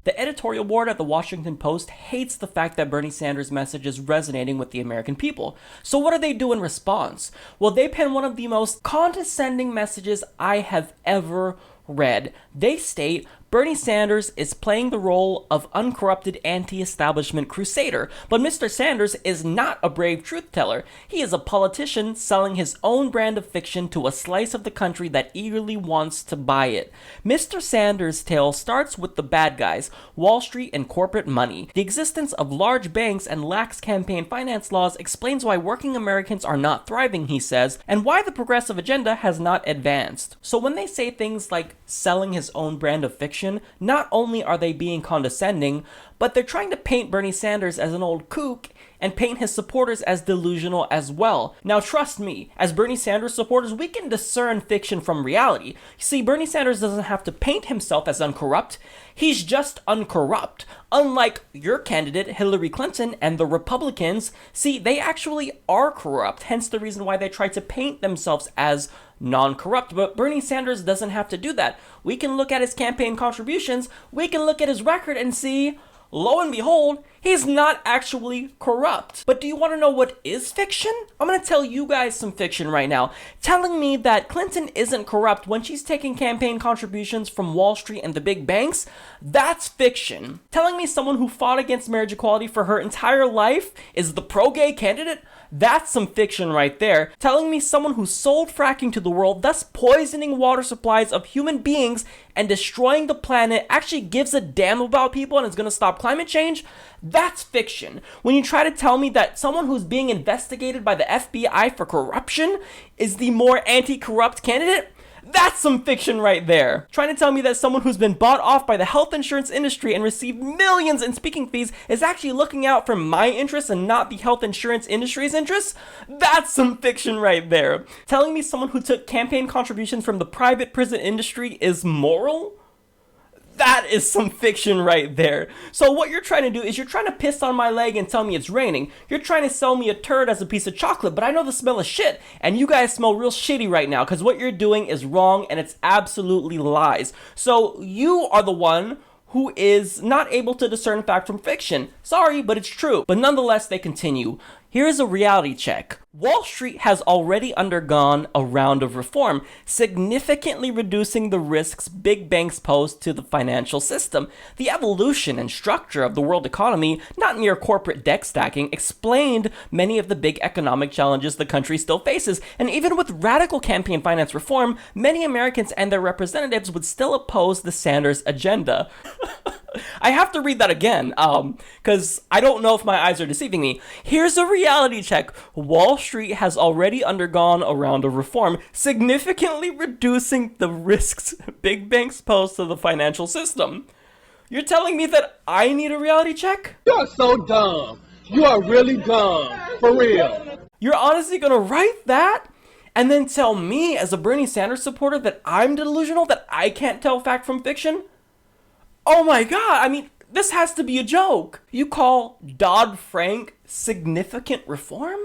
The editorial board at the Washington Post hates the fact that Bernie Sanders' message is resonating with the American people. So what do they do in response? Well, they pen one of the most condescending messages I have ever read. They state, Bernie Sanders is playing the role of uncorrupted anti-establishment crusader, but Mr. Sanders is not a brave truth-teller. He is a politician selling his own brand of fiction to a slice of the country that eagerly wants to buy it. Mr. Sanders' tale starts with the bad guys, Wall Street and corporate money. The existence of large banks and lax campaign finance laws explains why working Americans are not thriving, he says, and why the progressive agenda has not advanced. So when they say things like selling his own brand of fiction, not only are they being condescending, but they're trying to paint Bernie Sanders as an old kook and paint his supporters as delusional as well. Now trust me, as Bernie Sanders supporters, we can discern fiction from reality. You see, Bernie Sanders doesn't have to paint himself as uncorrupt, he's just uncorrupt. Unlike your candidate, Hillary Clinton, and the Republicans, see, they actually are corrupt, hence the reason why they try to paint themselves as non-corrupt. But Bernie Sanders doesn't have to do that. We can look at his campaign contributions, we can look at his record and see, lo and behold, he's not actually corrupt. But do you want to know what is fiction? I'm going to tell you guys some fiction right now. Telling me that Clinton isn't corrupt when she's taking campaign contributions from Wall Street and the big banks, that's fiction. Telling me someone who fought against marriage equality for her entire life is the pro-gay candidate, that's some fiction right there. Telling me someone who sold fracking to the world, thus poisoning water supplies of human beings and destroying the planet, actually gives a damn about people and is going to stop climate change, that's fiction. When you try to tell me that someone who's being investigated by the FBI for corruption is the more anti-corrupt candidate, that's some fiction right there. Trying to tell me that someone who's been bought off by the health insurance industry and received millions in speaking fees is actually looking out for my interests and not the health insurance industry's interests, that's some fiction right there. Telling me someone who took campaign contributions from the private prison industry is moral? That is some fiction right there. So what you're trying to do is you're trying to piss on my leg and tell me it's raining. You're trying to sell me a turd as a piece of chocolate, but I know the smell of shit, and you guys smell real shitty right now because what you're doing is wrong and it's absolutely lies. So you are the one who is not able to discern fact from fiction. Sorry, but it's true. But nonetheless, they continue. Here's a reality check. Wall Street has already undergone a round of reform, significantly reducing the risks big banks pose to the financial system. The evolution and structure of the world economy, not mere corporate deck stacking, explained many of the big economic challenges the country still faces. And even with radical campaign finance reform, many Americans and their representatives would still oppose the Sanders agenda. I have to read that again, because I don't know if my eyes are deceiving me. Here's a reality check. Wall Street has already undergone a round of reform, significantly reducing the risks big banks pose to the financial system. You're telling me that I need a reality check? You're so dumb. You are really dumb. For real. You're honestly gonna write that? And then tell me, as a Bernie Sanders supporter, that I'm delusional, that I can't tell fact from fiction? Oh my god, I mean, this has to be a joke. You call Dodd-Frank significant reform?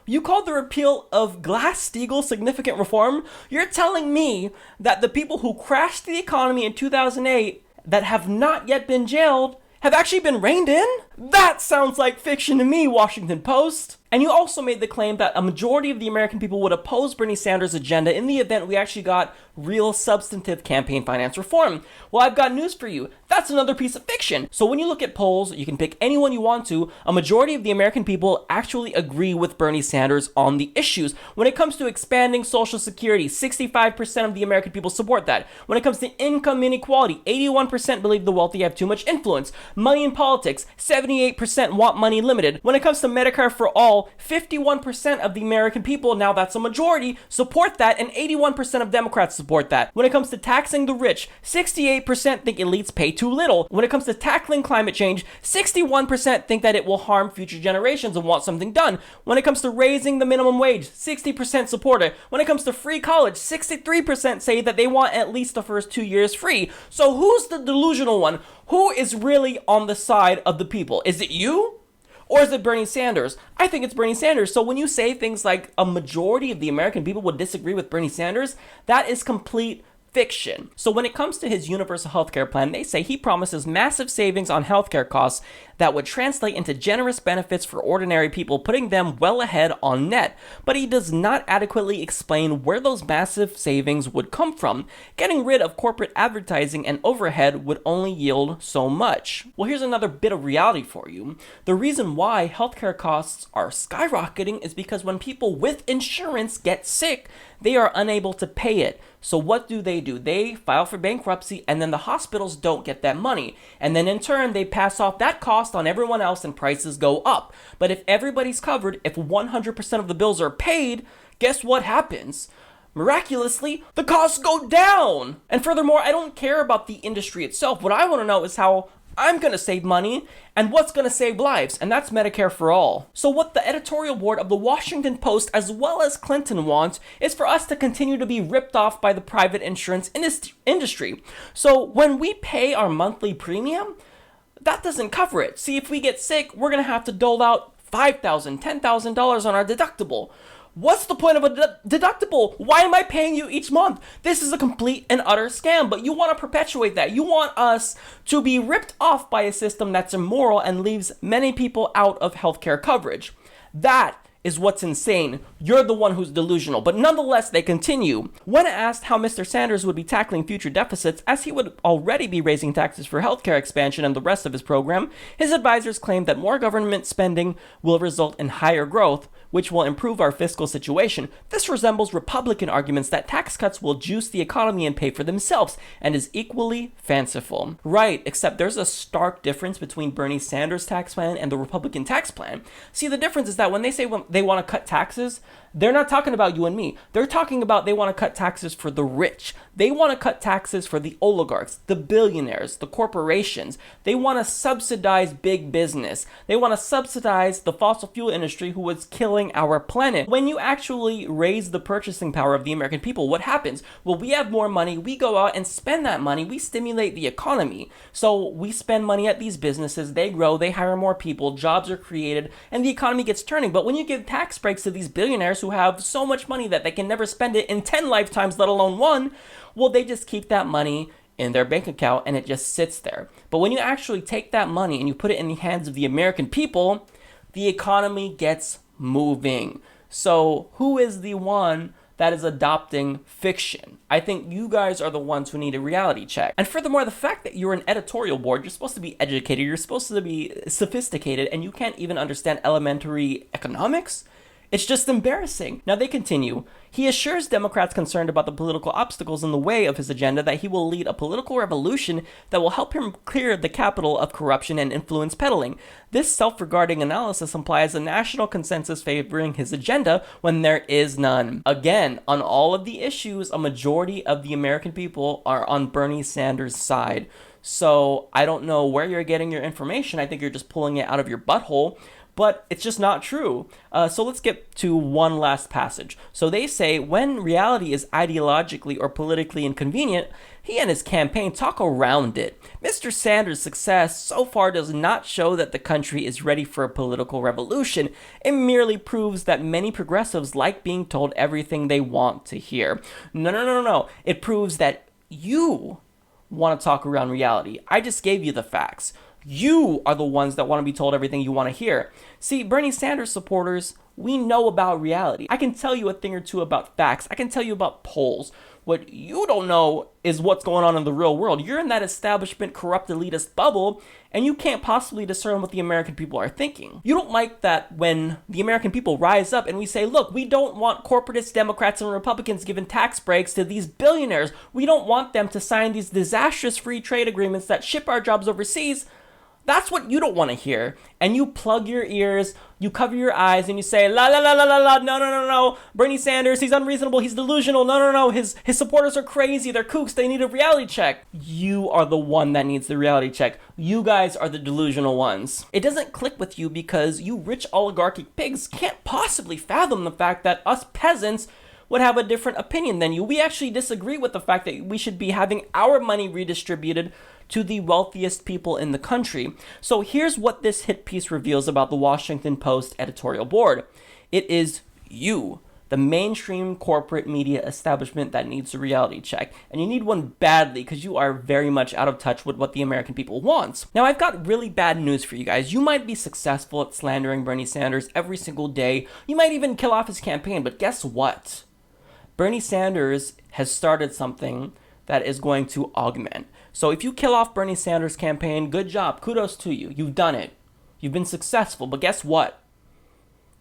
You call the repeal of Glass-Steagall significant reform? You're telling me that the people who crashed the economy in 2008 that have not yet been jailed have actually been reined in? That sounds like fiction to me, Washington Post. And you also made the claim that a majority of the American people would oppose Bernie Sanders' agenda in the event we actually got real substantive campaign finance reform. Well, I've got news for you. That's another piece of fiction. So when you look at polls, you can pick anyone you want to, a majority of the American people actually agree with Bernie Sanders on the issues. When it comes to expanding Social Security, 65% of the American people support that. When it comes to income inequality, 81% believe the wealthy have too much influence. Money in politics, 78% want money limited. When it comes to Medicare for all, 51% of the American people, now that's a majority, support that, and 81% of Democrats support that. When it comes to taxing the rich, 68% think elites pay too little. When it comes to tackling climate change, 61% think that it will harm future generations and want something done. When it comes to raising the minimum wage, 60% support it. When it comes to free college, 63% say that they want at least the first 2 years free. So who's the delusional one? Who is really on the side of the people? Is it you? Or is it Bernie Sanders? I think it's Bernie Sanders. So when you say things like a majority of the American people would disagree with Bernie Sanders, that is complete fiction. So when it comes to his universal healthcare plan, they say he promises massive savings on healthcare costs that would translate into generous benefits for ordinary people, putting them well ahead on net. But he does not adequately explain where those massive savings would come from. Getting rid of corporate advertising and overhead would only yield so much. Well, here's another bit of reality for you. The reason why healthcare costs are skyrocketing is because when people with insurance get sick, they are unable to pay it. So what do? They file for bankruptcy, and then the hospitals don't get that money. And then in turn, they pass off that cost on everyone else and prices go up. But if everybody's covered, if 100% of the bills are paid, guess what happens? Miraculously, the costs go down. And furthermore, I don't care about the industry itself. What I want to know is how I'm going to save money and what's going to save lives, and that's Medicare for all. So what the editorial board of the Washington Post as well as Clinton wants is for us to continue to be ripped off by the private insurance industry. So when we pay our monthly premium, that doesn't cover it. See, if we get sick, we're going to have to dole out $5,000, $10,000 on our deductible. What's the point of a deductible? Why am I paying you each month? This is a complete and utter scam, but you want to perpetuate that. You want us to be ripped off by a system that's immoral and leaves many people out of healthcare coverage. That is what's insane. You're the one who's delusional. But nonetheless, they continue. When asked how Mr. Sanders would be tackling future deficits, as he would already be raising taxes for healthcare expansion and the rest of his program, his advisors claimed that more government spending will result in higher growth, which will improve our fiscal situation. This resembles Republican arguments that tax cuts will juice the economy and pay for themselves, and is equally fanciful. Right, except there's a stark difference between Bernie Sanders' tax plan and the Republican tax plan. See, the difference is that when they say they want to cut taxes, they're not talking about you and me. They're talking about they want to cut taxes for the rich. They want to cut taxes for the oligarchs, the billionaires, the corporations. They want to subsidize big business. They want to subsidize the fossil fuel industry who was killing our planet. When you actually raise the purchasing power of the American people, what happens? Well, we have more money. We go out and spend that money. We stimulate the economy. So we spend money at these businesses. They grow. They hire more people. Jobs are created. And the economy gets turning. But when you give tax breaks to these billionaires who have so much money that they can never spend it in 10 lifetimes, let alone one, well, they just keep that money in their bank account and it just sits there. But when you actually take that money and you put it in the hands of the American people, the economy gets moving. So who is the one that is adopting fiction? I think you guys are the ones who need a reality check. And furthermore, the fact that you're an editorial board, you're supposed to be educated, you're supposed to be sophisticated, and you can't even understand elementary economics? It's just embarrassing. Now they continue. He assures Democrats concerned about the political obstacles in the way of his agenda that he will lead a political revolution that will help him clear the capital of corruption and influence peddling. This self-regarding analysis implies a national consensus favoring his agenda when there is none. Again, on all of the issues, a majority of the American people are on Bernie Sanders' side. So I don't know where you're getting your information. I think you're just pulling it out of your butthole. But it's just not true. So let's get to one last passage. So they say, when reality is ideologically or politically inconvenient, he and his campaign talk around it. Mr. Sanders' success so far does not show that the country is ready for a political revolution. It merely proves that many progressives like being told everything they want to hear. No. It proves that you want to talk around reality. I just gave you the facts. You are the ones that want to be told everything you want to hear. See, Bernie Sanders supporters, we know about reality. I can tell you a thing or two about facts. I can tell you about polls. What you don't know is what's going on in the real world. You're in that establishment, corrupt, elitist bubble, and you can't possibly discern what the American people are thinking. You don't like that when the American people rise up and we say, look, we don't want corporatists, Democrats, and Republicans giving tax breaks to these billionaires. We don't want them to sign these disastrous free trade agreements that ship our jobs overseas. That's what you don't want to hear. And you plug your ears, you cover your eyes, and you say, la la la la la la, no. Bernie Sanders, he's unreasonable, he's delusional, no. His supporters are crazy, they're kooks, they need a reality check. You are the one that needs the reality check. You guys are the delusional ones. It doesn't click with you because you rich oligarchic pigs can't possibly fathom the fact that us peasants would have a different opinion than you. We actually disagree with the fact that we should be having our money redistributed to the wealthiest people in the country. So here's what this hit piece reveals about the Washington Post editorial board. It is you. The mainstream corporate media establishment that needs a reality check. And you need one badly because you are very much out of touch with what the American people want. Now, I've got really bad news for you guys. You might be successful at slandering Bernie Sanders every single day. You might even kill off his campaign, but guess what? Bernie Sanders has started something that is going to augment. So if you kill off Bernie Sanders' campaign, good job. Kudos to you. You've done it. You've been successful. But guess what?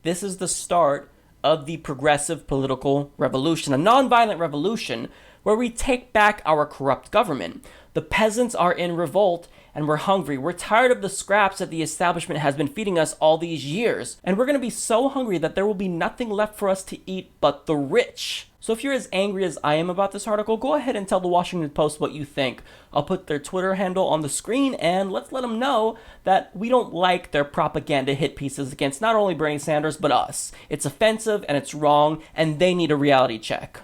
This is the start of the progressive political revolution, a nonviolent revolution where we take back our corrupt government. The peasants are in revolt and we're hungry. We're tired of the scraps that the establishment has been feeding us all these years. And we're going to be so hungry that there will be nothing left for us to eat but the rich. So if you're as angry as I am about this article, go ahead and tell the Washington Post what you think. I'll put their Twitter handle on the screen and let's let them know that we don't like their propaganda hit pieces against not only Bernie Sanders, but us. It's offensive and it's wrong and they need a reality check.